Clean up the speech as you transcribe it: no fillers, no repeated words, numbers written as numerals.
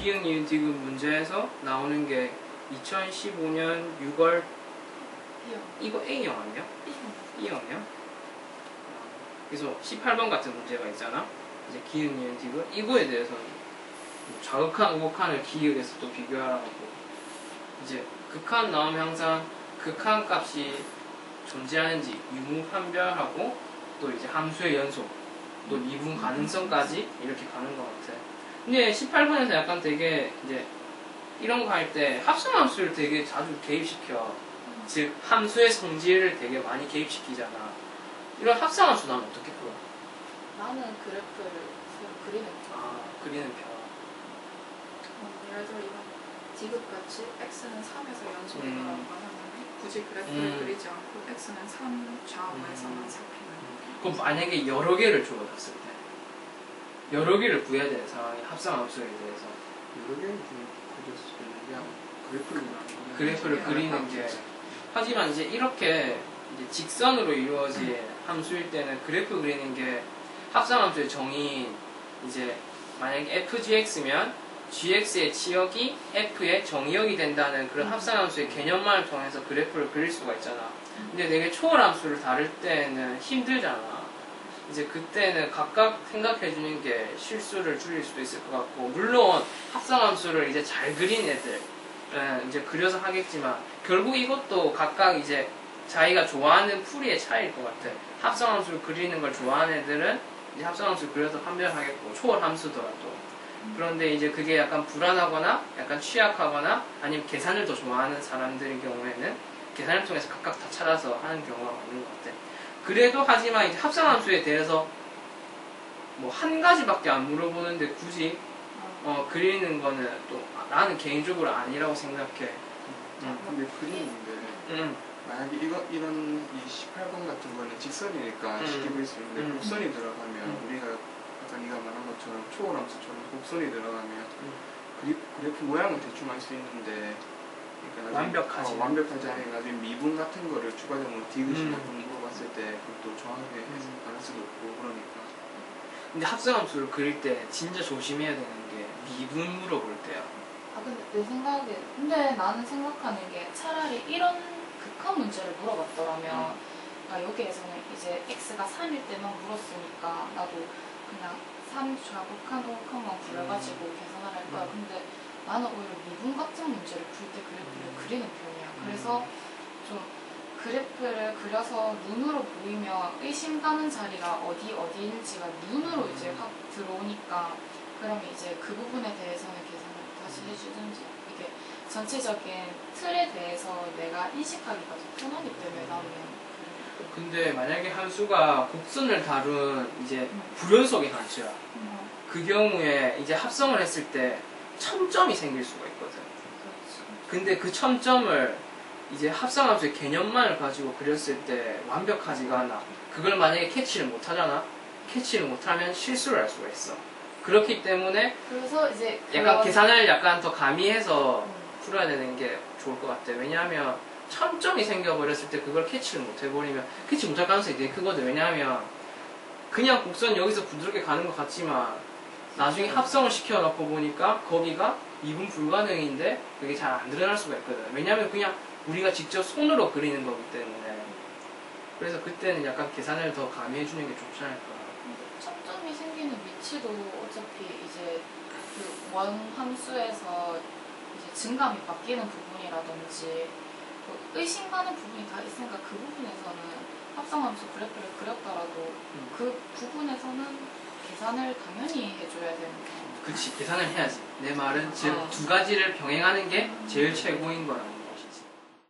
기역, 니은, 디귿 문제에서 나오는 게 2015년 6월 이거 A형 아니야? B형이야? 그래서 18번 같은 문제가 있잖아. 이제 기역, 니은, 디귿 이거에 대해서는 좌극한, 우극한을 기역에서 또 비교하라고. 이제 극한 나오면 항상 극한 값이 존재하는지 유무 판별하고 또 이제 함수의 연속 또 미분 가능성까지 이렇게 가는 것 같아. 근데 18번에서 약간 되게 이제 이런 거 할 때 합성함수를 되게 자주 개입시켜. 즉 함수의 성질을 되게 많이 개입시키잖아. 이런 합성함수 나는 어떻게 풀어? 나는 그래프를 그리는 편. 아, 그리는 편. 예를 들어 이건 디귿같이 x는 3에서 연속이라고 하면 굳이 그래프를 그리지 않고 x는 3 좌우에서만 살피는. 그럼 만약에 여러 개를 주어졌을 때 여러 개를 구해야 되는 상황이 합성함수에 대해서 여러 개를 그냥 그래프를 그리는 게 하지만 이제 이렇게 이제 직선으로 이루어진 함수일 때는 그래프 그리는 게 합성함수의 정의인 이제 만약에 fgx면 gx의 치역이 f의 정의역이 된다는 그런 합성함수의 개념만을 통해서 그래프를 그릴 수가 있잖아. 근데 되게 초월함수를 다룰 때는 힘들잖아. 이제 그때는 각각 생각해주는 게 실수를 줄일 수도 있을 것 같고, 물론 합성함수를 이제 잘 그린 애들 이제 그려서 하겠지만 결국 이것도 각각 이제 자기가 좋아하는 풀이의 차이일 것 같아. 합성함수를 그리는 걸 좋아하는 애들은 이제 합성함수를 그려서 판별하겠고 초월함수더라도. 그런데 이제 그게 약간 불안하거나 약간 취약하거나 아니면 계산을 더 좋아하는 사람들의 경우에는 계산을 통해서 각각 다 찾아서 하는 경우가 많은 것 같아. 그래도 하지만 이제 합성함수에 대해서 뭐 한 가지밖에 안 물어보는데 굳이 그리는 거는 또 나는 개인적으로 아니라고 생각해. 근데 그리는데 만약에 이런 이 18번 같은 거는 직선이니까 쉽게 그릴 수 있는데 곡선이 들어가면 우리가 아까 네가 말한 것처럼 초월함수처럼 곡선이 들어가면 그래프 모양은 대충 알 수 있는데 그러니까 완벽하지. 완벽하지 않아요. 나중에 미분 같은 거를 추가적으로 디귿이나 그런 거 물어봤을 때 그것도 정확하게 안 할 수도 없고 그러니까. 근데 합성함수를 그릴 때 진짜 조심해야 되는 게 미분 물어볼 때야. 근데 내 생각에 근데 나는 생각하는 게 차라리 이런 극한 문제를 물어봤더라면 여기에서는 이제 x가 3일 때만 물었으니까 나도 그냥 3 좌극한 우극한만 구해가지고 계산을 할 거야. 근데 나는 오히려 미분 같은 문제를 풀 때 그래프를 그리는 편이야. 그래서 좀 그래프를 그려서 눈으로 보이면 의심 가는 자리가 어디인지가 눈으로 이제 확 들어오니까 그러면 이제 그 부분에 대해서는 계산을 다시 해주든지 이게 전체적인 틀에 대해서 내가 인식하기가 좀 편하기 때문에 나는. 근데 만약에 함수가 곡선을 다룬 이제 불연속의 함수야. 그 경우에 이제 합성을 했을 때 첨점이 생길 수가 있거든. 근데 그 첨점을 이제 합성함수의 개념만을 가지고 그렸을 때 완벽하지가 않아. 그걸 만약에 캐치를 못하잖아. 캐치를 못하면 실수를 할 수가 있어. 그렇기 때문에 그래서 이제 약간 계산을 약간 더 가미해서 풀어야 되는 게 좋을 것 같아. 왜냐하면 첨점이 생겨버렸을 때 그걸 캐치를 못해버리면 캐치 못할 가능성이 되게 크거든. 왜냐하면 그냥 곡선 여기서 부드럽게 가는 것 같지만 나중에 합성을 시켜놓고 보니까 거기가 미분 불가능인데 그게 잘 안 드러날 수가 있거든. 왜냐하면 그냥 우리가 직접 손으로 그리는 거기 때문에. 그래서 그때는 약간 계산을 더 가미해주는 게 좋지 않을까. 첨점이 생기는 위치도 어차피 이제 그 원 함수에서 이제 증감이 바뀌는 부분이라든지 그 의심가는 부분이 다 있으니까 그 부분에서는 합성함수 그래프를 그렸더라도 그 부분에서는 계산을 당연히 해줘야 되는 거. 그치, 계산을 해야지. 내 말은 즉 두 가지를 병행하는 게 제일 최고인 거야.